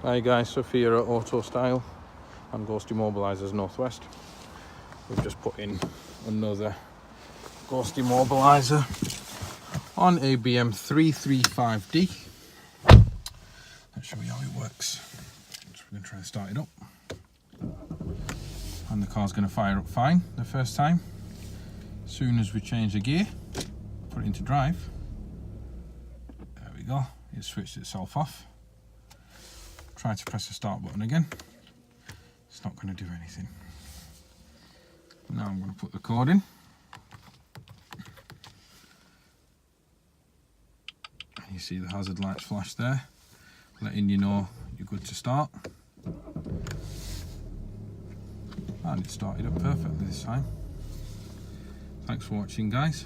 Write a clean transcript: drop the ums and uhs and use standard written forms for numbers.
Hi guys, Sophia at Autostyle and Ghost Immobilisers Northwest. We've just put in another Ghost Immobiliser on a BMW 335D. Let's show you how it works. So we're going to try and start it up. And the car's going to fire up fine the first time. As soon as we change the gear, put it into drive, there we go, it switched itself off. Try to press the start button again, it's not going to do anything. Now I'm going to put the code in. You see the hazard lights flash there, letting you know you're good to start. And it started up perfectly this time. Thanks for watching guys.